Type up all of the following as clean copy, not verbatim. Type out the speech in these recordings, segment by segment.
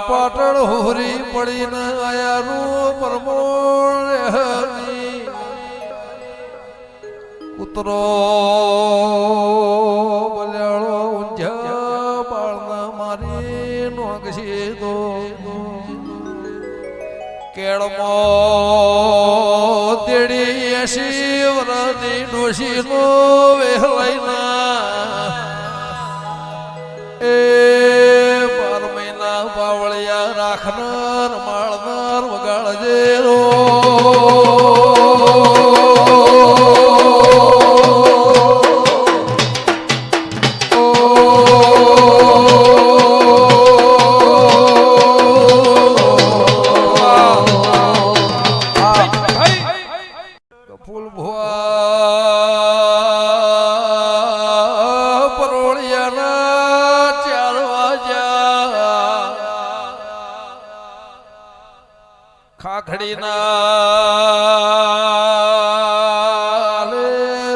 પાટણ હોરી પડીને આયાનું પરમોણ કૂતરો બલ્યાળો ઊંઝા બાળના મારી નોગશી દો કેળમો તેડી 80 વરની ડોશીનો વહેલાઈના બાવળિયા રાખનાર માળનાર વગાડજે રો ફૂલ ભુવા પરોળિયાના 4 વાગ્યા ખાખડીના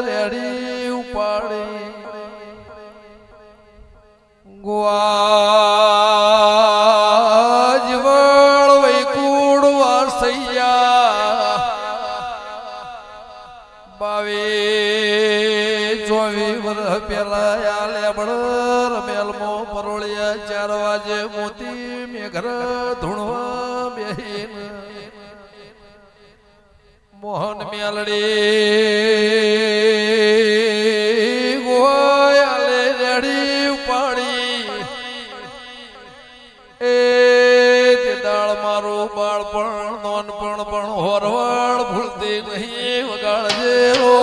રેડી ઉપાડી ગુવાજવળ વૈકુળ વાસૈયા 22-24 વર્ષ પેલા લેબડ રમેલમો પરોળિયા 4 વાગે મોતી મેઘર ધૂણવા બેહીન મોહન મેલડી ગોયાલે રેડી ઉપાડી એ તે દાળ મારું બાળપણ નોનપણ પણ હોરવાળ ભૂલતી નહીં વગાડજે રો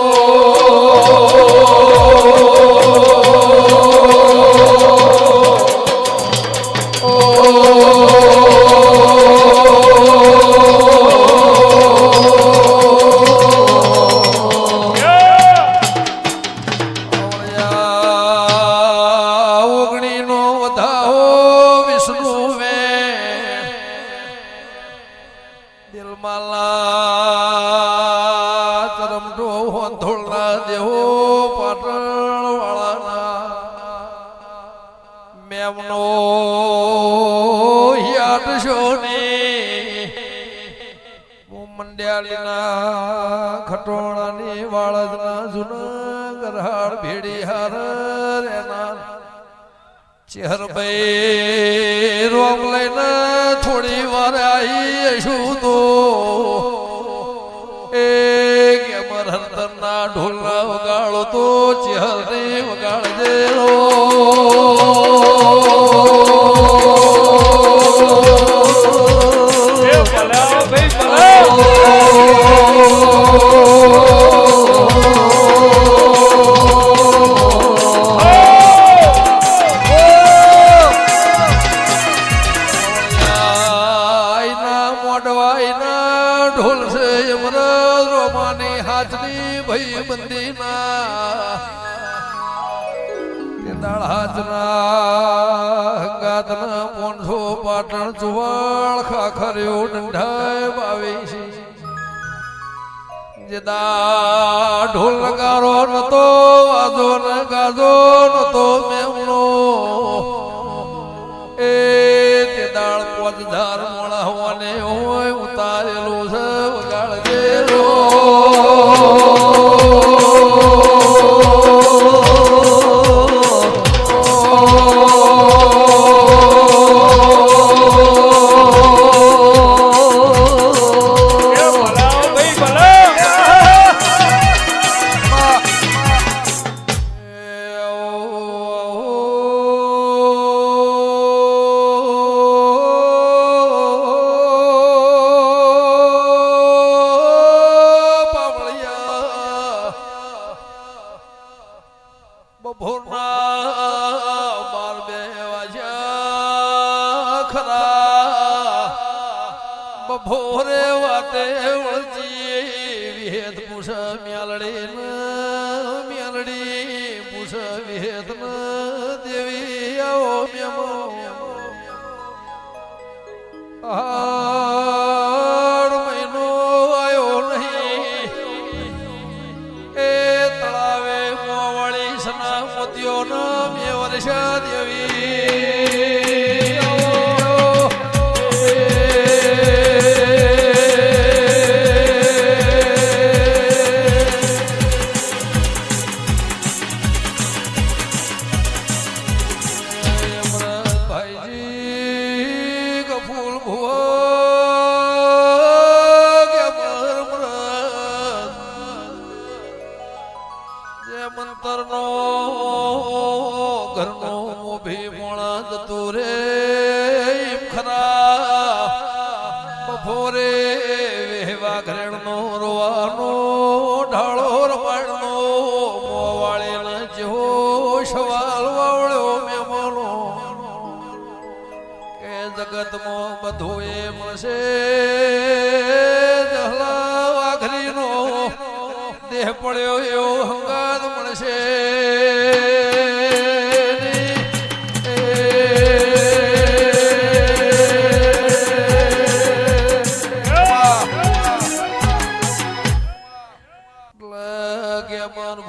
મેમનો યાદ શોની મંડ્યાળીના ખટોણાની વાળજના જૂના ગરહાડ ભેડી હાર રેના ચેહરભાઈ રોમ લઈને થોડી વાર આવી શું તો એ કેમર હંતરના ઢોલના વગાડો તો ચેહરને વગાડજે રો માંડવાઈના ઢોલ છે અમરદ રોમાની હાથની ભઈ બંદીના તે દાળ હાથના હંગાતના પોંઢો પાટણ ચુવાળ ખાખર્યો ડંઢાય બાવીસી જેદા ઢોલ નગારો નતો વાજો ને ગાજો નતો મેમનો એ તે દાળ 5000 મોળા હોવાને હોય ઉતારેલું છે વગાડજેલો બપોરે વાતે વળજી વિહેત પૂછ મ્યાલડી પૂછ વિહેત દેવી આવો મેમો આડ મહિનો આવ્યો નહીં એ તળાવે મોવાળી સના મોતીઓ ના મે વર્ષા દેવી મંતરનો ઘરનો મોભી મોણા જતું રે ખરા બપોરે વેવા ઘરેણનો રોવાનો ઢાળો રમાડનો મોવાળે જેવો સવાલ વાવળ્યો મેમનો કે જગતમાં બધું એ મળશે જહલા વાઘરીનો દેહ પડ્યો એવો હંગાત મળશે મન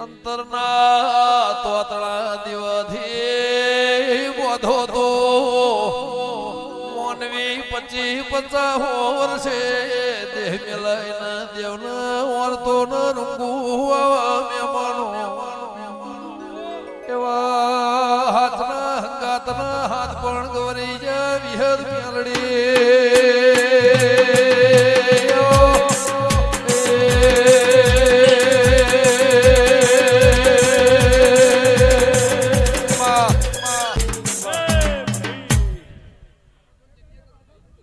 અંતરના તોતળા દિવથી બોધો તો મોનવી 25-50 વર્ષે દેહ મેલાઈને દેવના ઓરતો ન રૂંગુવા મેમાનો એવા હાથના હંગાતના હાથ પણ ગવરી જા વિહદ મેલડી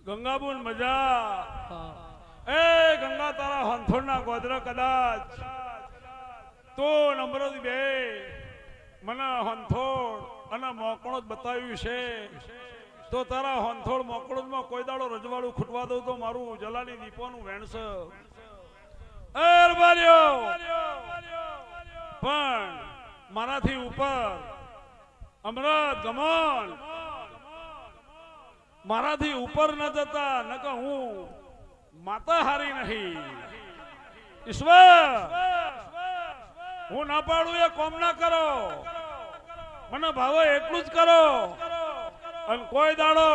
ગંગાબુન મજા એ ગંગા તારા હંથોડના ગોદરા કદાચ તો નમ્રત બે મને હંથોડ અને મોકળો જ બતાવ્યું છે તો તારા હંથોડ મોકળોમાં કોઈ દાડો રજવાડું ખૂટવા દઉં તો મારું જલાની દીપોનું વેણસ પણ મારાથી ઉપર અમરત ગમન મારાથી ઉપર ન જતા નકર હું માતા હારી નહીં ઈશ્વર હું ના પાડું એ કોમ ના કરો મને ભાવો એટલું જ કરો અને કોઈ દાડો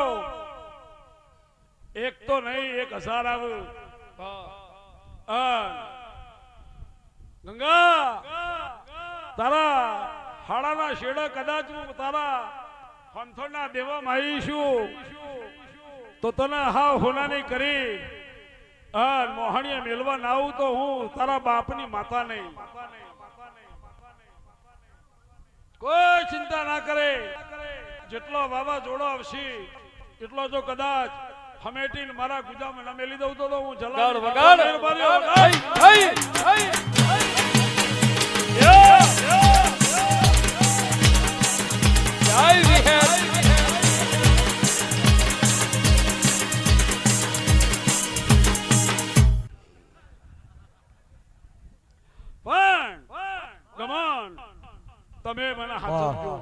એક તો નહીં 1000 આવું ગંગા તારા હાડાના શેડા કદાચ હું તારા હંથોડના દેવામાં આવીશું તો તને હા હોનાની કરી મોહણીએ મેલવા ના આવું તો હું તારા બાપની માતા નહીં કોઈ ચિંતા ના કરે જેટલો વાવાઝોડો આવશે એટલો જો કદાચ હમેટીને મારા ગુજામાં ના મેલી દઉં તો હું જલા તમે મને હાચવજો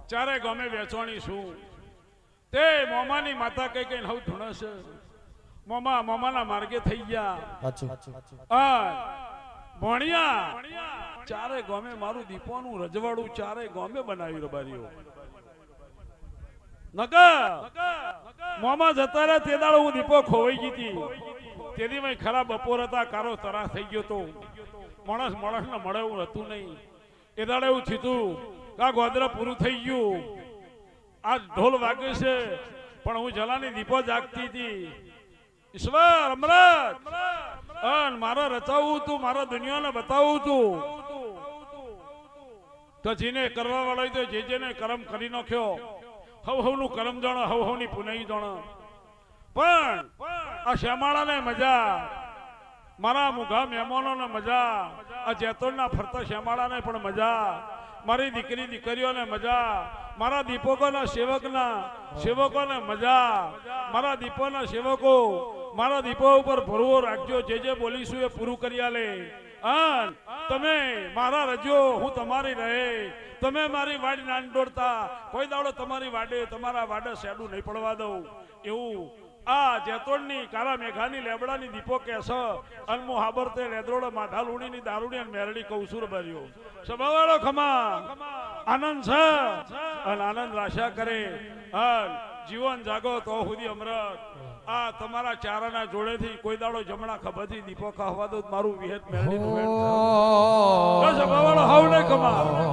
ચારે ગામે વેચવાની છું તે મોમાની માતા કઈ કઈ નવ ધૂણસ મોમાના માર્ગે થઈ ગયા ભણ્યા ચારે ગામે મારું દીપોનું રજવાડું ચારે ગામે બનાવી રબારીઓ મોમાં જતા રહ્યા તે દાડો હું દીપો ખોવાઈ ગઈ હતી તેથી મેં ખરાબ બપોર હતા કારો તરા થઈ ગયો તો માણસ ને મળે એવું હતું નહીં એ દાડે એવું થયું કા ગોદરા પૂરું થઈ ગયું આ ઢોલ વાગે છે પણ હું જલાની દીપો જાગતી હતી ઈશ્વર અમૃત મારે રચાવવું તું મારા દુનિયાને બતાવવું તું તો જેને કરવા વાળો તો જે જેને કર્મ કરી નાખ્યો હવ નું કર્મ જાણો હવ ની પુનઈ જાણો પણ આ શ્યામાળાને મજા મારા મુઘા મહેમાનોને મજા આ જેતોડના ફરતા શ્યામાળાને પણ મજા મારી દીકરી દીકરીઓને મજા મારા દીપકોના સેવકોને મજા મારા દીપોના સેવકો મારા દીપો ઉપર ભરવો રાખજો જે બોલીશું એ પૂરું કરી આલે તમે મારા રજો હું તમારી રહે તમે મારી વાડ નાન દોડતા કોઈ દાડો તમારી વાડે તમારા વાડે શેડું નહીં પડવા દઉં એવું આ જેતોડની કાળા મેઘાની લેબડાની દીપો કેસ અનમો હાબર તે લેદરોડ માથા લૂણીની દારૂડી અને મેરડી કૌસુર ભર્યો સભાવાળો ખમા આનંદ છે અને આનંદ રાશા કરે જીવન જાગો તો સુધી અમૃત આ તમારા ચારાના જોડેથી કોઈ દાડો જમણા ખભાથી દીપો ખાવા દો મારું વિહેત મેળવી નું સભાવાળો હાવ નહીં ખમા